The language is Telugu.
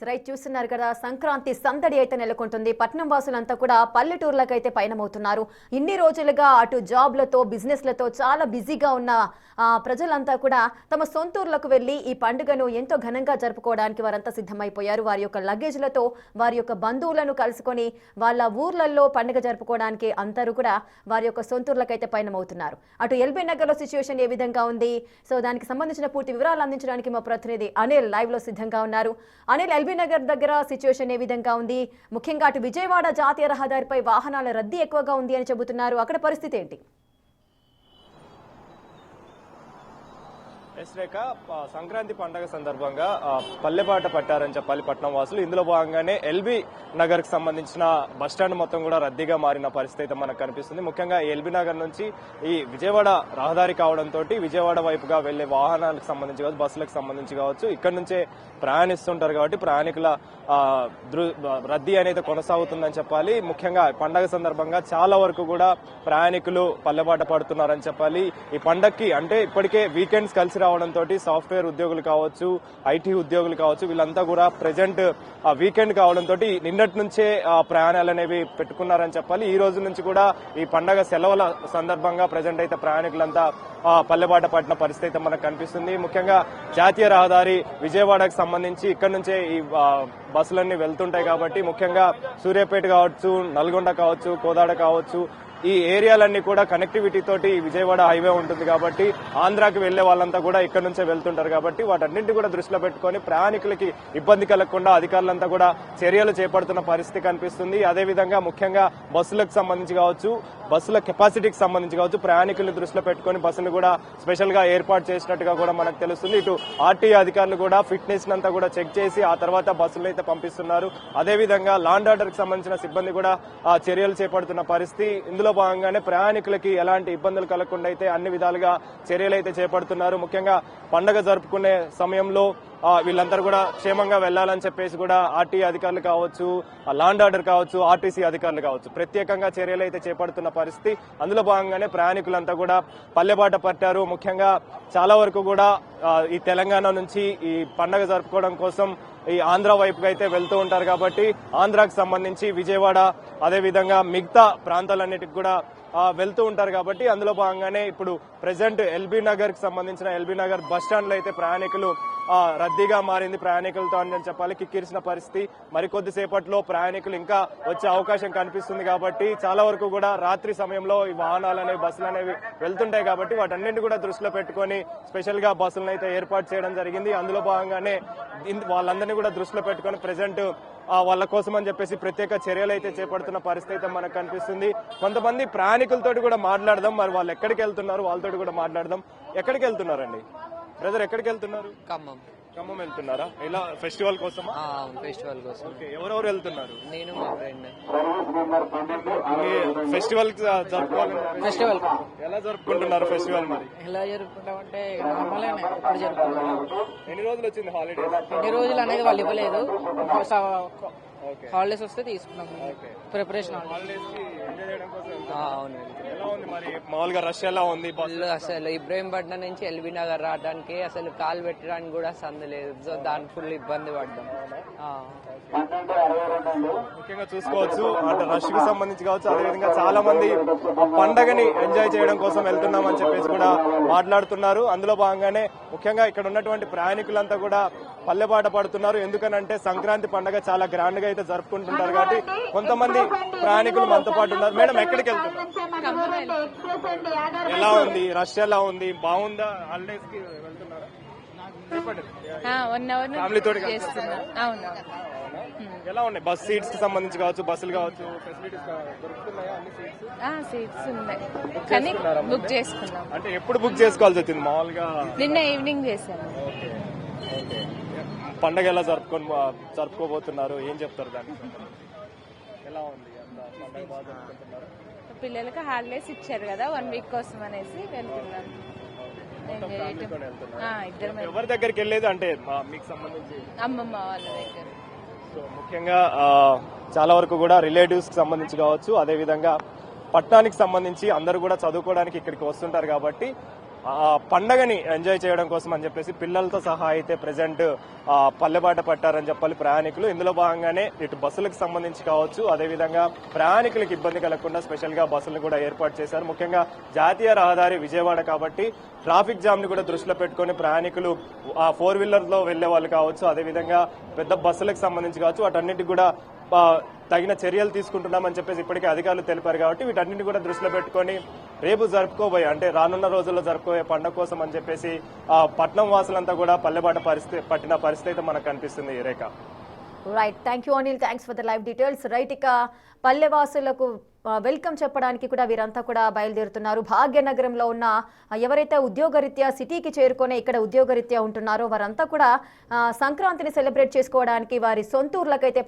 రైట్ చూస్తున్నారు కదా, సంక్రాంతి సందడి అయితే నెలకొంటుంది. పట్నం వాసులంతా కూడా పల్లెటూర్లకైతే పయనమవుతున్నారు. ఇన్ని రోజులుగా అటు జాబ్లతో బిజినెస్లతో చాలా బిజీగా ఉన్న ప్రజలంతా కూడా తమ సొంతూర్లకు వెళ్లి ఈ పండుగను ఎంతో ఘనంగా జరుపుకోవడానికి వారంతా సిద్ధమైపోయారు. వారి యొక్క లగేజ్లతో వారి యొక్క బంధువులను కలుసుకొని వాళ్ళ ఊర్లలో పండుగ జరుపుకోవడానికి అందరూ కూడా వారి యొక్క సొంతూర్లకైతే పయనమవుతున్నారు. అటు ఎల్బీ నగర్ లో సిచ్యువేషన్ ఏ విధంగా ఉంది, సో దానికి సంబంధించిన పూర్తి వివరాలు అందించడానికి మా ప్రతినిధి అనిల్ లైవ్ లో సిద్ధంగా ఉన్నారు. అనిల్, ఎల్బీ నగర్ దగ్గర సిచ్యువేషన్ ఏ విధంగా ఉంది? ముఖ్యంగా అటు విజయవాడ జాతీయ రహదారిపై వాహనాల రద్దీ ఎక్కువగా ఉంది అని చెబుతున్నారు. అక్కడ పరిస్థితి ఏంటి? రేఖ, సంక్రాంతి పండుగ సందర్భంగా పల్లెబాట పట్టారని చెప్పాలి పట్నం వాసులు. ఇందులో భాగంగానే ఎల్బీ నగర్ కి సంబంధించిన బస్టాండ్ మొత్తం కూడా రద్దీగా మారిన పరిస్థితి అయితే మనకు కనిపిస్తుంది. ముఖ్యంగా ఎల్బీ నగర్ నుంచి ఈ విజయవాడ రహదారి కావడంతో విజయవాడ వైపుగా వెళ్లే వాహనాలకు సంబంధించి కావచ్చు, బస్సులకు సంబంధించి కావచ్చు, ఇక్కడ నుంచే ప్రయాణిస్తుంటారు కాబట్టి ప్రయాణికుల రద్దీ అనేది కొనసాగుతుందని చెప్పాలి. ముఖ్యంగా పండగ సందర్భంగా చాలా వరకు కూడా ప్రయాణికులు పల్లెబాట పడుతున్నారని చెప్పాలి. ఈ పండగకి అంటే ఇప్పటికే వీకెండ్స్ కలిసి రావడంతో సాఫ్ట్వేర్ ఉద్యోగులు కావచ్చు, ఐటీ ఉద్యోగులు కావచ్చు, వీళ్ళంతా కూడా ప్రెజెంట్ వీకెండ్ కావడంతో నిన్నటి నుంచే ప్రయాణాలు అనేవి పెట్టుకున్నారని చెప్పాలి. ఈ రోజు నుంచి కూడా ఈ పండగ సెలవుల సందర్భంగా ప్రెజెంట్ అయితే ప్రయాణికులంతా పల్లెబాట పట్టిన పరిస్థితి అయితే మనకు కనిపిస్తుంది. ముఖ్యంగా జాతీయ రహదారి విజయవాడకు సంబంధించి ఇక్కడ నుంచే ఈ బస్సులన్నీ వెళ్తుంటాయి కాబట్టి ముఖ్యంగా సూర్యాపేట కావచ్చు, నల్గొండ కావచ్చు, కోదాడ కావచ్చు, ఈ ఏరియాలన్నీ కూడా కనెక్టివిటీ తోటి విజయవాడ హైవే ఉంటుంది కాబట్టి ఆంధ్రాకి వెళ్లే వాళ్ళంతా కూడా ఇక్కడ నుంచే వెళ్తుంటారు కాబట్టి వాటన్నింటి కూడా దృష్టిలో పెట్టుకుని ప్రయాణికులకి ఇబ్బంది కలగకుండా అధికారులంతా కూడా చర్యలు చేపడుతున్న పరిస్థితి కనిపిస్తుంది. అదేవిధంగా ముఖ్యంగా బస్సులకు సంబంధించి కావచ్చు, బస్సుల కెపాసిటీకి సంబంధించి కావచ్చు, ప్రయాణికులను దృష్టిలో పెట్టుకుని బస్సులు కూడా స్పెషల్ గా ఏర్పాటు చేసినట్టుగా కూడా మనకు తెలుస్తుంది. ఇటు ఆర్టీఏ అధికారులు కూడా ఫిట్నెస్ అంతా కూడా చెక్ చేసి ఆ తర్వాత బస్సులను అయితే పంపిస్తున్నారు. అదేవిధంగా లాండ్ ఆర్డర్ కి సంబంధించిన సిబ్బంది కూడా చర్యలు చేపడుతున్న పరిస్థితి. ఇందులో భాగంగానే ప్రయాణికులకి ఎలాంటి ఇబ్బందులు కలగకుండా అయితే అన్ని విధాలుగా చర్యలు అయితే చేపడుతున్నారు. ముఖ్యంగా పండుగ జరుపుకునే సమయంలో వీళ్ళందరూ కూడా క్షేమంగా వెళ్లాలని చెప్పేసి కూడా ఆర్టీఏ అధికారులు కావచ్చు, లాండ్ ఆర్డర్ కావచ్చు, ఆర్టీసీ అధికారులు కావచ్చు ప్రత్యేకంగా చర్యలు అయితే చేపడుతున్న పరిస్థితి. అందులో భాగంగానే ప్రయాణికులంతా కూడా పల్లెబాట పట్టారు. ముఖ్యంగా చాలా వరకు కూడా ఈ తెలంగాణ నుంచి ఈ పండుగ జరుపుకోవడం కోసం ఈ ఆంధ్ర వైపుగా అయితే వెళ్తూ ఉంటారు కాబట్టి ఆంధ్రాకి సంబంధించి విజయవాడ అదేవిధంగా మిగతా ప్రాంతాలన్నిటికి కూడా వెళ్తూ ఉంటారు కాబట్టి అందులో భాగంగానే ఇప్పుడు ప్రెసెంట్ ఎల్బీ నగర్ కి సంబంధించిన ఎల్బీ నగర్ బస్ స్టాండ్ లో అయితే ప్రయాణికులు రద్దీగా మారింది. ప్రయాణికులతో అని చెప్పాలి కిక్కిరిసిన పరిస్థితి. మరికొద్ది సేపట్లో ప్రయాణికులు ఇంకా వచ్చే అవకాశం కనిపిస్తుంది కాబట్టి చాలా వరకు కూడా రాత్రి సమయంలో ఈ వాహనాలు అనేవి బస్సులు అనేవి వెళ్తుంటాయి కాబట్టి వాటన్నింటినీ కూడా దృష్టిలో పెట్టుకుని స్పెషల్ గా బస్సులను అయితే ఏర్పాటు చేయడం జరిగింది. అందులో భాగంగానే వాళ్ళందరినీ కూడా దృష్టిలో పెట్టుకుని ప్రెసెంట్ వాళ్ళ కోసం అని చెప్పేసి ప్రత్యేక చర్యలు అయితే చేపడుతున్న పరిస్థితి అయితే మనకు కనిపిస్తుంది. కొంతమంది ప్రయాణికులతో కూడా మాట్లాడదాం, మరి వాళ్ళు ఎక్కడికి వెళ్తున్నారు వాళ్ళతో కూడా మాట్లాడదాం. ఎక్కడికి వెళ్తున్నారండి బ్రదర్? ఎక్కడికి వెళ్తున్నారు? ఖమ్మం వెళ్తున్నారా? ఇలా ఫెస్టివల్ కోసం? ఫెస్టివల్ కోసం. ఎవరెవరు వెళ్తున్నారు? నేను మా ఫ్రెండ్. ఫెస్టివల్ ఫెస్టివల్ ఎలా జరుపుకుంటున్నారు ఫెస్టివల్? మరి ఎలా జరుపుకుంటామంటే నార్మల్ ఎప్పుడు జరుపుకుంటాం. ఎన్ని రోజులు వచ్చింది హాలిడే? ఎన్ని రోజులు అనేది వాళ్ళు ఇవ్వలేదు, హాలిడేస్ వస్తే తీసుకున్నాం. ప్రిపరేషన్ అవును. ఎలా ఉంది మరి మామూలుగా రష్ ఎలా ఉంది? అసలు ఇబ్రహీంపట్నం నుంచి ఎల్బీ నగర్ రావడానికి అసలు కాలు పెట్టడానికి కూడా సందు లేదు. సో దానికి ఫుల్ ఇబ్బంది పడ్డాం. ముఖ్యంగా చూసుకోవచ్చు అంటే రష్ కి సంబంధించి కావచ్చు, అదేవిధంగా చాలా మంది పండగని ఎంజాయ్ చేయడం కోసం వెళ్తున్నామని చెప్పేసి కూడా మాట్లాడుతున్నారు. అందులో భాగంగానే ముఖ్యంగా ఇక్కడ ఉన్నటువంటి ప్రయాణికులంతా కూడా పల్లెబాట పడుతున్నారు. ఎందుకనంటే సంక్రాంతి పండుగ చాలా గ్రాండ్ గా అయితే జరుపుకుంటుంటారు కాబట్టి కొంతమంది ప్రయాణికులు మనతో పాటు ఉన్నారు. మేడం ఎక్కడికి వెళ్తున్నారు? ఎలా ఉంది రష్? ఎలా ఉంది? బాగుందా? హాలిడేస్ కి వెళ్తున్నారా? ఫ్యామిలీతో ఎలా ఉన్నాయి? బస్ సీట్స్ కి సంబంధించి కావచ్చు, బస్సులు కావచ్చు, ఫెసిలిటీస్ దొరుకుతున్నాయా? అన్ని సీట్స్ ఉన్నాయి కానీ బుక్ చేసుకున్నాం. అంటే ఎప్పుడు బుక్ చేసుకోవాల్సి వచ్చింది? మామూలుగా నిన్న ఈవినింగ్ చేశాను. పండగ ఎలా జరుపుకోబోతున్నారు? ఏం చెప్తారు దానికి? ఎలా ఉంది? పండగ బాగా జరుపుకుంటున్నారు? పిల్లలకి హాలిడేస్ ఇచ్చారు కదా 1 వీక్ కోసం అనేసి వెళ్తున్నాను. ఎవరి దగ్గరికి వెళ్ళేది అంటే మీకు సంబంధించి? అమ్మమ్మ వాళ్ళ దగ్గర. సో ముఖ్యంగా చాలా వరకు కూడా రిలేటివ్స్ కి సంబంధించి కావచ్చు, అదేవిధంగా పట్టణానికి సంబంధించి అందరూ కూడా చదువుకోవడానికి ఇక్కడికి వస్తుంటారు కాబట్టి పండగని ఎంజాయ్ చేయడం కోసం అని చెప్పేసి పిల్లలతో సహా అయితే ప్రజెంట్ పల్లెబాట పట్టారని చెప్పాలి ప్రయాణికులు. ఇందులో భాగంగానే ఇటు బస్సులకు సంబంధించి కావచ్చు, అదేవిధంగా ప్రయాణికులకు ఇబ్బంది కలగకుండా స్పెషల్ గా బస్సులను కూడా ఏర్పాటు చేశారు. ముఖ్యంగా జాతీయ రహదారి విజయవాడ కాబట్టి ట్రాఫిక్ జామ్ ని కూడా దృష్టిలో పెట్టుకుని ప్రయాణికులు 4-వీలర్ లో వెళ్లే వాళ్ళు కావచ్చు, అదేవిధంగా పెద్ద బస్సులకు సంబంధించి కావచ్చు, వాటన్నిటికి కూడా తగిన చర్యలు తీసుకుంటున్నామని చెప్పేసి ఇప్పటికే అధికారులు తెలిపారు. కాబట్టి వీటన్నింటినీ కూడా దృష్టిలో పెట్టుకొని రేపు జరుపుకోబోయే అంటే రానున్న రోజుల్లో జరుపుకోబోయే పండుగ కోసం అని చెప్పేసి పట్నం వాసులంతా కూడా పల్లెబాట పట్టిన పరిస్థితి అయితే మనకు కనిపిస్తుంది. రేఖ. Right, thank you Anil, thanks for the live details. Right, ఇక పల్లెవాసులకు వెల్కమ్ చెప్పడానికి కూడా వీరంతా కూడా బయలుదేరుతున్నారు. భాగ్యనగరంలో ఉన్న ఎవరైతే ఉద్యోగరీత్యా సిటీకి చేరుకొని ఇక్కడ ఉద్యోగరీత్యా ఉంటున్నారో వారంతా కూడా సంక్రాంతిని సెలబ్రేట్ చేసుకోవడానికి వారి సొంతూర్లకైతే